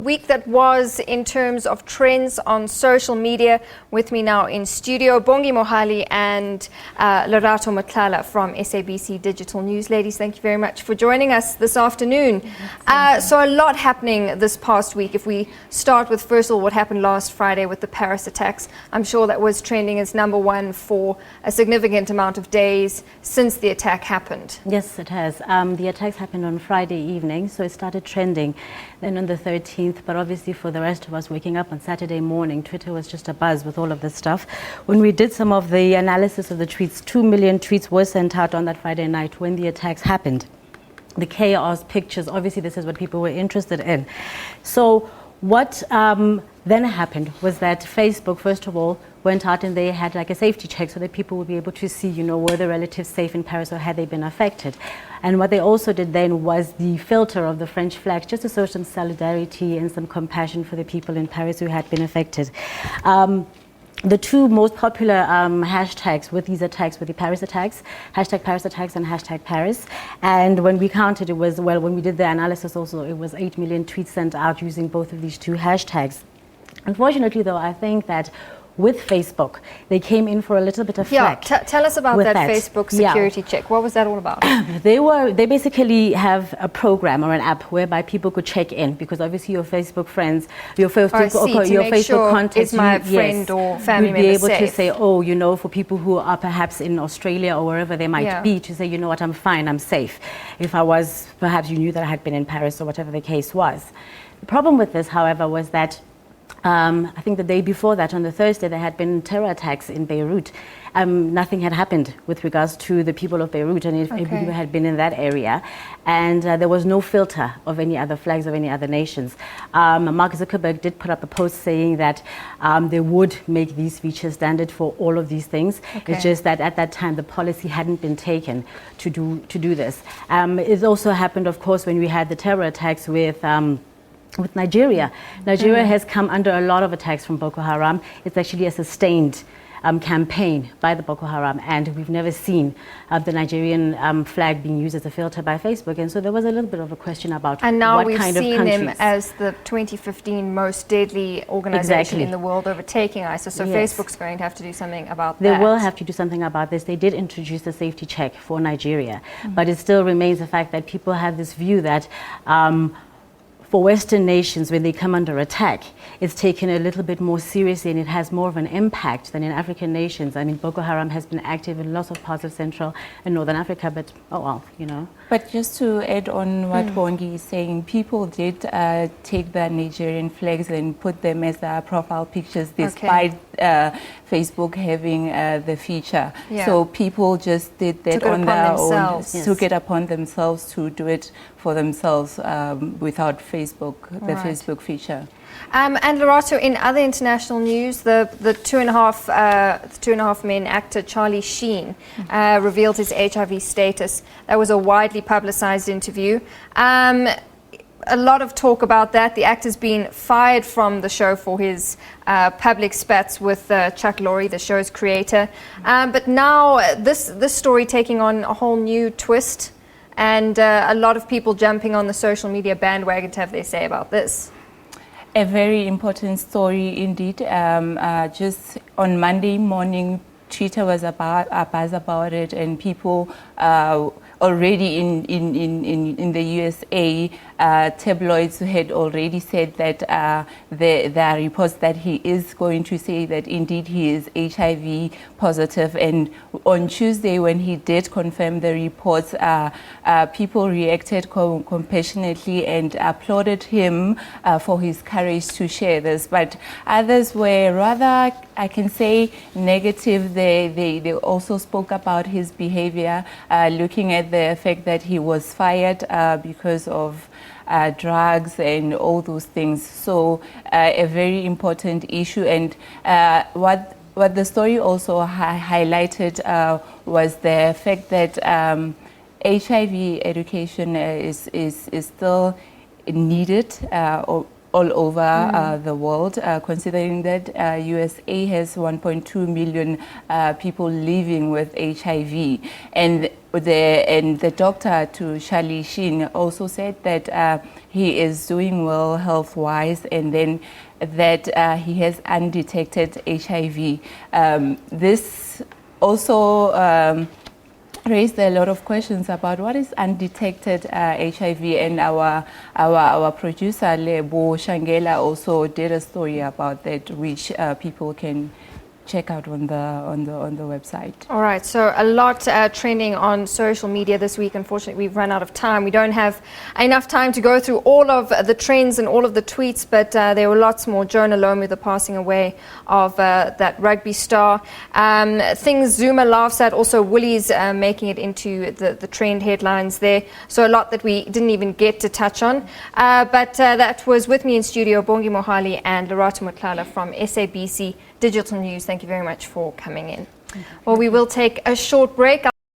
Week that was in terms of trends on social media. With me now in studio, Bongi Mogale and Lerato Matlala from SABC Digital News. Ladies, thank you very much for joining us this afternoon. So a lot happening this past week. If we start with, first of all, what happened last Friday with the Paris attacks, I'm sure that was trending as number one for a significant amount of days since the attack happened. Yes, it has. The attacks happened on Friday evening, so it started trending then on the 13th. But obviously for the rest of us waking up on Saturday morning, Twitter was just abuzz with all of this stuff. When we did some of the analysis of the tweets, 2 million tweets were sent out on that Friday night when the attacks happened. The chaos, pictures, obviously this is what people were interested in. So what then happened was that Facebook, first of all, went out and they had like a safety check so that people would be able to see, you know, were the relatives safe in Paris or had they been affected. And what they also did then was the filter of the French flags, just to show some solidarity and some compassion for the people in Paris who had been affected. The two most popular hashtags with these attacks were the Paris attacks, hashtag Paris attacks and hashtag Paris. And when we counted, it was, well, when we did the analysis also, it was 8 million tweets sent out using both of these two hashtags. Unfortunately, though, I think that with Facebook, they came in for a little bit of flack. Yeah, tell us about that Facebook security check. What was that all about? They basically have a program or an app whereby people could check in, because obviously your Facebook friends, your Facebook contacts, is my friend or family member you'd be able safe? to say, oh, you know, for people who are perhaps in Australia or wherever they might be, to say, you know what, I'm fine, I'm safe. If I was, perhaps you knew that I had been in Paris or whatever the case was. The problem with this, however, was that I think the day before that, on the Thursday, there had been terror attacks in Beirut. Nothing had happened with regards to the people of Beirut, and if people had been in that area. And there was no filter of any other flags of any other nations. Mark Zuckerberg did put up a post saying that they would make these features standard for all of these things. It's just that at that time, the policy hadn't been taken to do this. It also happened, of course, when we had the terror attacks with Nigeria. Nigeria has come under a lot of attacks from Boko Haram. It's actually a sustained campaign by the Boko Haram, and we've never seen the Nigerian flag being used as a filter by Facebook. And so there was a little bit of a question about and now what we've kind of seen countries. them as the 2015 most deadly organization in the world, overtaking ISIS. So Facebook's going to have to do something about that. They will have to do something about this. They did introduce a safety check for Nigeria, but it still remains the fact that people have this view that for Western nations, when they come under attack, it's taken a little bit more seriously and it has more of an impact than in African nations. I mean, Boko Haram has been active in lots of parts of Central and Northern Africa, but oh well, you know. But just to add on what Bongi is saying, people did take the Nigerian flags and put them as their profile pictures despite Facebook having the feature. So people just did that on their own, took it upon themselves to do it for themselves without Facebook, the Facebook feature. And Lerato, in other international news, the two and a half men actor Charlie Sheen revealed his HIV status. That was a widely publicized interview. A lot of talk about that. The actor's been fired from the show for his public spats with Chuck Lorre, the show's creator. But now this story taking on a whole new twist, and a lot of people jumping on the social media bandwagon to have their say about this. A very important story indeed. Just on Monday morning, Twitter was a buzz about it, and people already in the USA, tabloids had already said that there are reports that he is going to say that indeed he is HIV positive. And on Tuesday, when he did confirm the reports, people reacted compassionately and applauded him for his courage to share this. But others were rather, I can say, negative. They also spoke about his behavior, looking at the fact that he was fired because of drugs and all those things. So a very important issue. And what the story also highlighted was the fact that HIV education is still needed, all over the world, considering that USA has 1.2 million people living with HIV. And the doctor to Charlie Sheen also said that he is doing well health-wise, and then that he has undetected HIV. This also raised a lot of questions about what is undetected HIV, and our producer Lebo Shangela also did a story about that, which people can check out on the website. All right, so a lot trending on social media this week. Unfortunately, we've run out of time. We don't have enough time to go through all of the trends and all of the tweets, but there were lots more. Jonah Lomu, the passing away of that rugby star. Things Zuma laughs at, also Woolies making it into the trend headlines there. So a lot that we didn't even get to touch on. But that was with me in studio, Bongi Mogale and Lerato Matlala from SABC Digital News. Thank you very much for coming in. Well, we will take a short break.